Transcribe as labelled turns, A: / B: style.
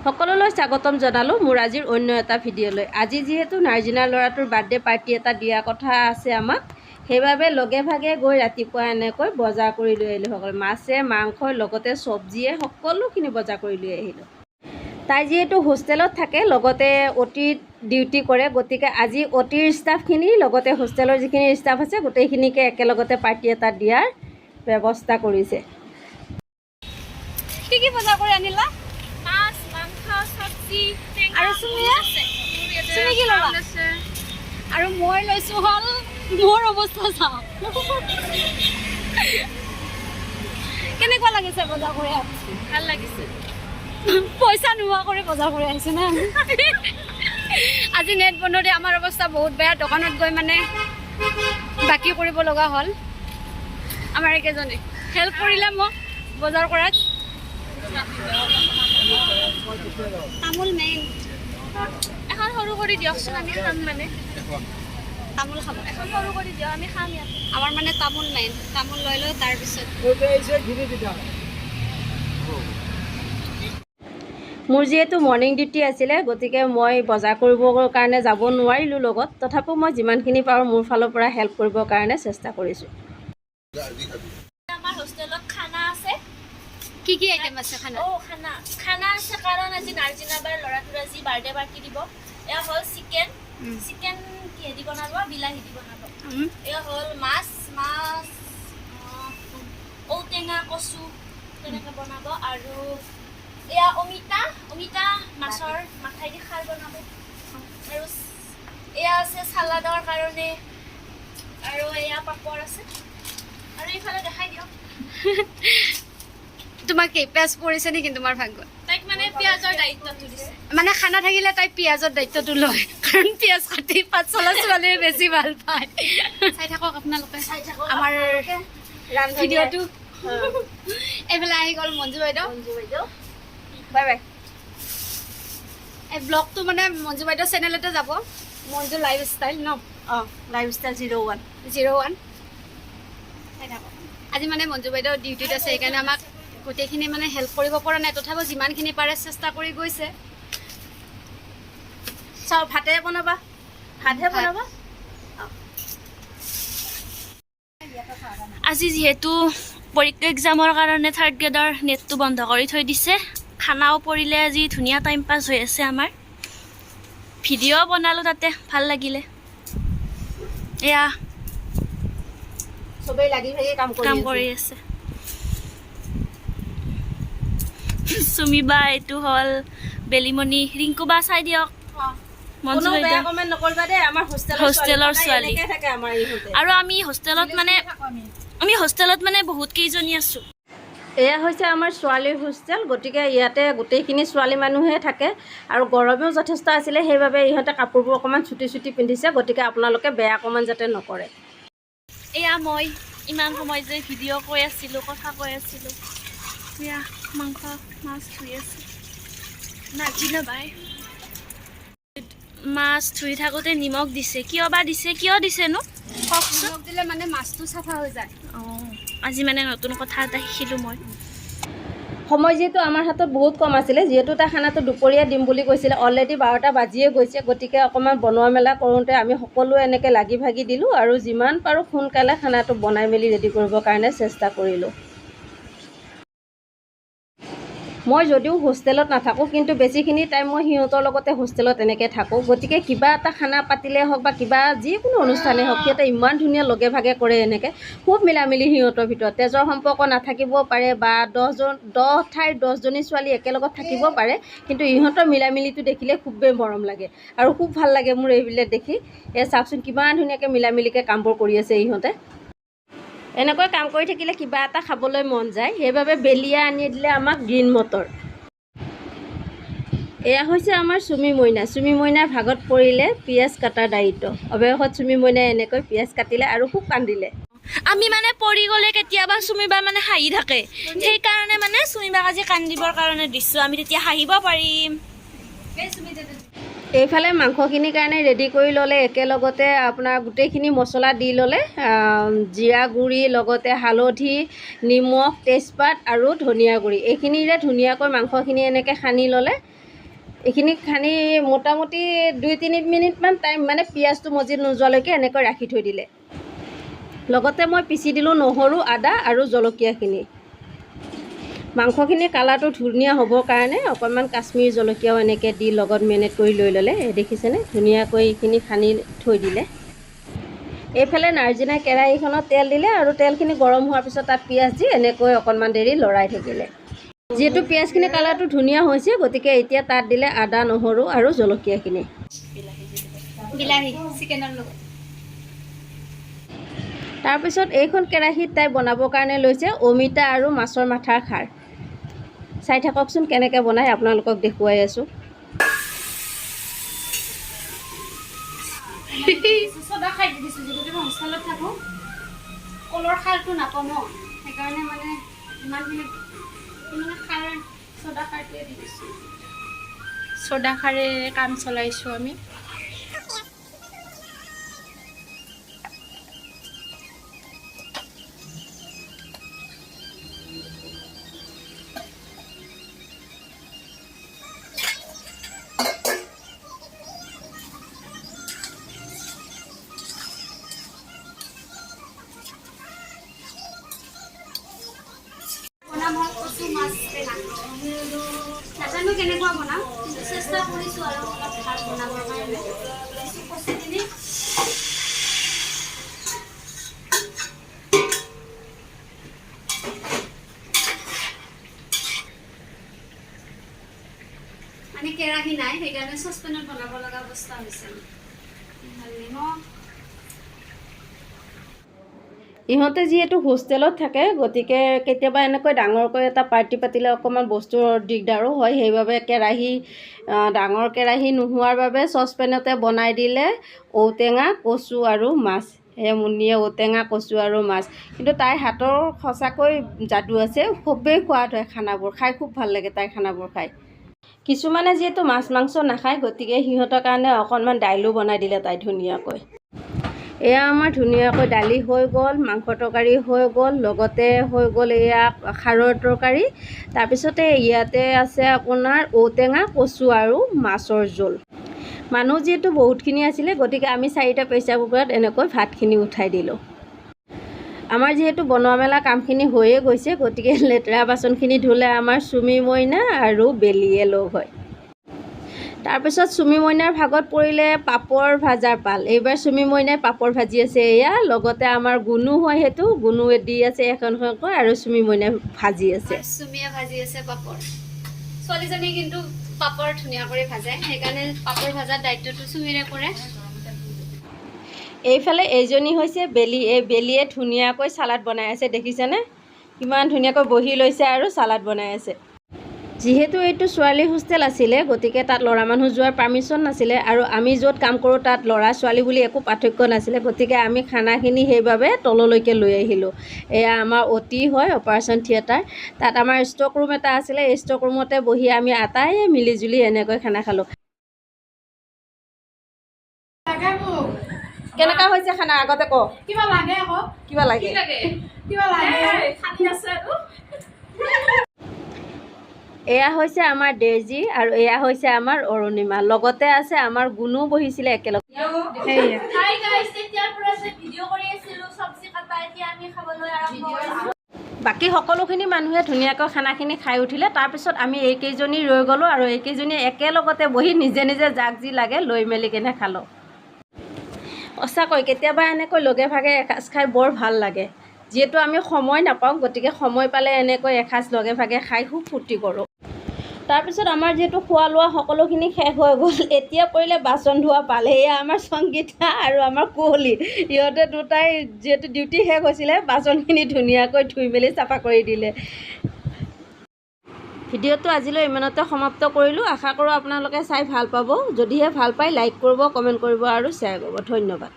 A: সকলোলৈ স্বাগতম জনালোঁ মোৰ আজিৰ অন্য এটা ভিডিঅ'লৈ। আজি যিহেতু নাৰ্জিনাৰ ল'ৰাটোৰ বাৰ্থডে পাৰ্টি এটা দিয়া কথা আছে আমাক, সেইবাবে লগে ভাগে গৈ ৰাতিপুৱা এনেকৈ বজাৰ কৰি লৈ আহিলোঁ। সকলো মাছে মাংসৰ লগতে চব্জিয়ে সকলোখিনি বজাৰ কৰি লৈ আহিলোঁ। তাই যিহেতু হোষ্টেলত থাকে, লগতে অ'টিৰ ডিউটি কৰে, গতিকে আজি অ'টিৰ ষ্টাফখিনি লগতে হোষ্টেলৰ যিখিনি ষ্টাফ আছে গোটেইখিনিকে একেলগতে পাৰ্টি এটা দিয়াৰ ব্যৱস্থা কৰিছে।
B: কি কি বজাৰ কৰি আনিলা? মাছ, মাংস, চব্জি আৰু তুমি কি ল'বা? আৰু মই লৈছোঁ হ'ল মোৰ অৱস্থা চাওঁ। কেনেকুৱা লাগিছে বজাৰ কৰি? ভাল লাগিছে। পইচা নোহোৱা কৰি বজাৰ কৰি আহিছে না। আজি নেট বন্ধতে আমাৰ অৱস্থা বহুত বেয়া। দোকানত গৈ মানে বাকী কৰিব লগা হ'ল। আমাৰ একেজনে হেল্প কৰিলে মোক বজাৰ কৰাত। তামোল মেইন এখন সৰু কৰি দিয়কচোন, আমি খাম মানে তামোল খাব। এখন সৰু কৰি দিয়ক, আমি খাম ইয়াত। আমাৰ মানে তামোল মেইন, তামোল লৈ লৈ তাৰপিছত
A: মোৰ যিহেতু মৰ্ণিং ডিউটি আছিলে, গতিকে মই বজাৰ কৰিবৰ কাৰণে যাব নোৱাৰিলোঁ লগত। তথাপিও মই যিমানখিনি পাৰোঁ মোৰ ফালৰ পৰা হেল্প কৰিবৰ কাৰণে চেষ্টা কৰিছোঁ।
B: আমাৰ হোষ্টেলত খানা আছে। কি কি আইটেম আছে খানা? খানা আছে কাৰণ আজি নাৰ্জিনা বাৰ ল'ৰাটোৰ আজি বাৰ্থডে পাৰ্টি দিব। এয়া হ'ল চিকেন কিহেদি বনাব? বিলাহী দি বনাব। এয়া হ'ল মাছ ঔটেঙা কচু তেনেকৈ বনাব। আৰু এয়া অমিতা মাছৰ মাথাই দি খাৰ বনাব। আৰু এয়া আছে চালাডৰ কাৰণে, আৰু এয়া পাপৰ আছে। আৰু এইফালে দেখাই দিয়ক। তোমাক কি পিয়াজ পৰিছে নেকি তোমাৰ ভাগ্যত? তাইক মানে পিয়াজৰ দায়িত্বটো দিছে। মানে খানা থাকিলে তাই পিয়াজৰ দায়িত্বটো লয়, কাৰণ পিয়াজ কাটি পাতচলা ছোৱালীয়ে বেছি ভাল পায়। চাই থাকক আপোনালোকে, আমাৰ ভিডিঅ'টো। এইফালে আহি গ'ল মঞ্জু বাইদেউ। Bye bye. এই ব্লগটো মানে মঞ্জু বাইদেউ চেনেলতে যাব, মঞ্জু লাইফ ষ্টাইল ন?
A: লাইফ ষ্টাইল 01
B: চাই থাকক। আজি মানে মঞ্জু বাইদেউ ডিউটিত আছে, সেইকাৰণে আমাক গোটেইখিনি মানে হেল্প কৰিব পৰা নাই, তথাপিও যিমানখিনি পাৰে চেষ্টা কৰি গৈছে।
A: চাওঁ ভাতহে বনাবা।
B: আজি যিহেতু পৰীক্ষা এক্সামৰ কাৰণে থাৰ্ড গ্ৰেডৰ নেটটো বন্ধ কৰি থৈ দিছে, খানাও পৰিলে, আজি ধুনীয়া টাইম পাছ হৈ আছে আমাৰ। ভিডিঅ' বনালোঁ তাতে, ভাল লাগিলে। এয়া
A: চবেই লাগি ভাগি কাম
B: কৰি আছে। চুমিবা, এইটো হ'ল বেলিমণি, ৰিংকু বা চাই দিয়ক।
A: কোনো বেয়া কমেণ্ট নকৰিবা দেই, আমাৰ হোষ্টেলৰ ছোৱালী থাকে আমাৰ ইহঁতে।
B: আৰু আমি হোষ্টেলত মানে বহুত কেইজনী আছোঁ।
A: এয়া হৈছে আমাৰ ছোৱালীৰ হোষ্টেল, গতিকে ইয়াতে গোটেইখিনি ছোৱালী মানুহে থাকে। আৰু গৰমেও যথেষ্ট আছিলে, সেইবাবে ইহঁতে কাপোৰবোৰ অকণমান চুটি পিন্ধিছে, গতিকে আপোনালোকে বেয়া কমেণ্ট যাতে নকৰে।
B: এয়া মই ইমান সময় যে ভিডিঅ' কৈ আছিলোঁ, কথা কৈ আছিলোঁ। এয়া মাছ ধুই আছে নাৰ্জিনা বাই। মাছ ধুই থাকোঁতে নিমখ দিছে, কিয় দিছেনো কওকচোন? নিমখ দিলে মানে মাছটো চাফা হৈ যায়। আজি মানে নতুন কথা এটা শিকিলোঁ মই।
A: সময় যিহেতু আমাৰ হাতত বহুত কম আছিলে, যিহেতু তাই খানাটো দুপৰীয়া দিম বুলি কৈছিলে, অলৰেডি 12টা বাজিয়ে গৈছে, গতিকে অকণমান বনোৱা মেলা কৰোঁতে আমি সকলোৱে এনেকৈ লাগি ভাগি দিলোঁ, আৰু যিমান পাৰোঁ সোনকালে খানাটো বনাই মেলি ৰেডি কৰিবৰ কাৰণে চেষ্টা কৰিলোঁ। মই যদিও হোষ্টেলত নাথাকোঁ, কিন্তু বেছিখিনি টাইম মই সিহঁতৰ লগতে হোষ্টেলত এনেকৈ থাকোঁ, গতিকে কিবা এটা খানা পাতিলে হওক বা কিবা যিকোনো অনুষ্ঠানেই হওক, সিহঁতে ইমান ধুনীয়া লগে ভাগে কৰে, এনেকৈ খুব মিলামিলি সিহঁতৰ ভিতৰত। তেজৰ সম্পৰ্ক নাথাকিবও পাৰে বা 10 ঠাইৰ 10জনী ছোৱালী একেলগত থাকিব পাৰে, কিন্তু ইহঁতৰ মিলামিলিটো দেখিলে খুবেই মৰম লাগে আৰু খুব ভাল লাগে মোৰ এইবিলাক দেখি। চাওকচোন কিমান ধুনীয়াকৈ মিলামিলিকৈ কামবোৰ কৰি আছে ইহঁতে। এনেকৈ কাম কৰি থাকিলে কিবা এটা খাবলৈ মন যায়, সেইবাবে বেলিয়া আনি দিলে আমাক গ্ৰীণ মটৰ। এয়া হৈছে আমাৰ চুমি মইনাৰ ভাগত পৰিলে পিঁয়াজ কাটাৰ দায়িত্ব। অৱশেষত চুমি মইনাই এনেকৈ পিঁয়াজ কাটিলে আৰু খুব কান্দিলে।
B: আমি মানে পৰি গ'লে কেতিয়াবা চুমিবা মানে হাঁহি থাকে, সেইকাৰণে মানে চুমিবাক আজি কান্দিবৰ কাৰণে দিছোঁ, আমি তেতিয়া হাঁহিব পাৰিম।
A: এইফালে মাংসখিনিৰ কাৰণে ৰেডি কৰি ল'লে, একেলগতে আপোনাৰ গোটেইখিনি মছলা দি ল'লে, জিৰা গুড়ি, লগতে হালধি, নিমখ, তেজপাত আৰু ধনিয়া গুড়ি, এইখিনিৰে ধুনীয়াকৈ মাংসখিনি এনেকৈ সানি ল'লে। এইখিনি খানি মোটামুটি 2-3 মিনিটমান টাইম মানে পিঁয়াজটো মজি নোযোৱালৈকে এনেকৈ ৰাখি থৈ দিলে। লগতে মই পিচি দিলোঁ নহৰু, আদা আৰু জলকীয়াখিনি। মাংসখিনি কালাৰটো ধুনীয়া হ'বৰ কাৰণে অকণমান কাশ্মীৰী জলকীয়াও এনেকৈ দি লগত মেৰিনেট কৰি লৈ ল'লে। দেখিছেনে ধুনীয়াকৈ এইখিনি সানি থৈ দিলে। এইফালে নাৰ্জিনাই কেৰাহীখনত তেল দিলে আৰু তেলখিনি গৰম হোৱাৰ পিছত তাত পিঁয়াজ দি এনেকৈ অকণমান দেৰি লৰাই থাকিলে। যিহেতু পিঁয়াজখিনি কালাৰটো ধুনীয়া হৈছে, গতিকে এতিয়া তাত দিলে আদা, নহৰু আৰু জলকীয়াখিনি।
B: বিলাহী চিকেনৰ লগত।
A: তাৰপিছত এইখন কেৰাহীত তাই বনাবৰ কাৰণে লৈছে অমিতা আৰু মাছৰ মাথাৰ খাৰ। চাই থাককচোন কেনেকৈ বনাই, আপোনালোকক দেখুৱাই আছোঁ।
B: চদা খাই দিছোঁ, যিহেতু মই হোষ্টেলত থাকোঁ, কলৰ খাৰটো নাপাওঁ ন, সেইকাৰণে মানে ইমানখিনি খাৰ চদা খাৰটোৱে দি দিছোঁ।
C: চদা খাৰেৰে কাম চলাইছোঁ আমি।
B: নাজানো কেনেকুৱা বনাম, কিন্তু চেষ্টা কৰিছোঁ আৰু অলপ ভাল বনাবৰ কাৰণে। কচুখিনি মানে কেৰাহী নাই, সেইকাৰণে চচপেনত বনাব লগা অৱস্থা হৈছে। নিমখ
A: ইহঁতে যিহেতু হোষ্টেলত থাকে, গতিকে কেতিয়াবা এনেকৈ ডাঙৰকৈ এটা পাৰ্টি পাতিলে অকণমান বস্তুৰ দিগদাৰো হয়। সেইবাবে ডাঙৰ কেৰাহী নোহোৱাৰ বাবে চচপেনতে বনাই দিলে ঔটেঙা, কচু আৰু মাছ। সেয়ে মুন্নিয়ে ঔটেঙা, কচু আৰু মাছ। কিন্তু তাইৰ হাতৰ সঁচাকৈ যাদু আছে, খুবেই সোৱাদ হয় খানাবোৰ, খাই খুব ভাল লাগে তাইৰ খানাবোৰ খাই। কিছুমানে যিহেতু মাছ মাংস নাখায়, গতিকে সিহঁতৰ কাৰণে অকণমান দাইলো বনাই দিলে তাই ধুনীয়াকৈ। এয়া আমাৰ ধুনীয়াকৈ দালি হৈ গ'ল, মাংস তৰকাৰী হৈ গ'ল, লগতে হৈ গ'ল এয়া খাৰৰ তৰকাৰী। তাৰপিছতে ইয়াতে আছে আপোনাৰ ঔটেঙা, কচু আৰু মাছৰ জোল। মানুহ যিহেতু বহুতখিনি আছিলে, গতিকে আমি 4টা প্ৰেছাৰ কুকাৰত এনেকৈ ভাতখিনি উঠাই দিলোঁ। আমাৰ যিহেতু বনোৱা মেলা কামখিনি হৈয়ে গৈছে, গতিকে লেতেৰা বাচনখিনি ধুলে আমাৰ চুমি মইনা আৰু বেলিয়ে লগ হয়। তাৰপিছত চুমি মইনাৰ ভাগত পৰিলে পাপৰ ভাজাৰ পাল। এইবাৰ চুমি মইনাই পাপৰ ভাজি আছে এয়া, লগতে আমাৰ গুণু হয়, সেইটো গুণু দি আছে এখনকৈ আৰু চুমি মইনাই ভাজি আছে।
B: চুমিয়ে ভাজি আছে পাপৰ। ছোৱালীজনী কিন্তু পাপৰ ধুনীয়া কৰি ভাজে, সেইকাৰণে পাপৰ ভাজাৰ দায়িত্বটো চুমিৰে পৰে।
A: এইফালে এইজনী হৈছে বেলি। এই বেলিয়ে ধুনীয়াকৈ চালাড বনাই আছে, দেখিছেনে কিমান ধুনীয়াকৈ বহি লৈছে আৰু চালাড বনাই আছে। যিহেতু এইটো ছোৱালী হোষ্টেল আছিলে, গতিকে তাত ল'ৰা মানুহ যোৱাৰ পাৰ্মিশ্যন নাছিলে, আৰু আমি য'ত কাম কৰোঁ তাত ল'ৰা ছোৱালী বুলি একো পাৰ্থক্য নাছিলে, গতিকে আমি খানাখিনি সেইবাবে তললৈকে লৈ আহিলোঁ। এয়া আমাৰ অতি হয় অপাৰেশ্যন থিয়েটাৰ, তাত আমাৰ ষ্টক ৰুম এটা আছিলে, এই ষ্টক ৰুমতে বহি আমি আটাই মিলিজুলি এনেকৈ খানা খালোঁ। কেনেকুৱা হৈছে খানা আগতে ক?
C: কিবা লাগে আকৌ?
A: কিবা লাগে?
C: কিবা লাগে? খালি আছে আৰু।
A: এয়া হৈছে আমাৰ ডেইজি আৰু এয়া হৈছে আমাৰ অৰুণিমা, লগতে আছে আমাৰ গুণু বহিছিলে একেলগে। বাকী সকলোখিনি মানুহে ধুনীয়াকৈ খানাখিনি খাই উঠিলে। তাৰপিছত আমি এইকেইজনী ৰৈ গ'লোঁ আৰু এইকেইজনীয়ে একেলগতে বহি নিজে নিজে যাক যি লাগে লৈ মেলি কিনে খালোঁ। সঁচাকৈ কেতিয়াবা এনেকৈ লগে ভাগে এসাঁজ খাই বৰ ভাল লাগে। যিহেতু আমি সময় নাপাওঁ, গতিকে সময় পালে এনেকৈ এসাঁজ লগে ভাগে খাই খুব ফূৰ্তি কৰোঁ। তাৰপিছত আমাৰ যিহেতু খোৱা লোৱা সকলোখিনি শেষ হৈ গ'ল, এতিয়া পৰিলে বাচন ধোৱা পাল। এয়া আমাৰ সংগীতা আৰু আমাৰ কুঁৱলী, ইহঁতে দুটাই যিহেতু ডিউটি শেষ হৈছিলে, বাচনখিনি ধুনীয়াকৈ ধুই মেলি চাফা কৰি দিলে। ভিডিঅ'টো আজিলৈ ইমানতে সমাপ্ত কৰিলোঁ। আশা কৰোঁ আপোনালোকে চাই ভাল পাব। যদিহে ভাল পায় লাইক কৰিব, কমেণ্ট কৰিব আৰু শ্বেয়াৰ কৰিব। ধন্যবাদ।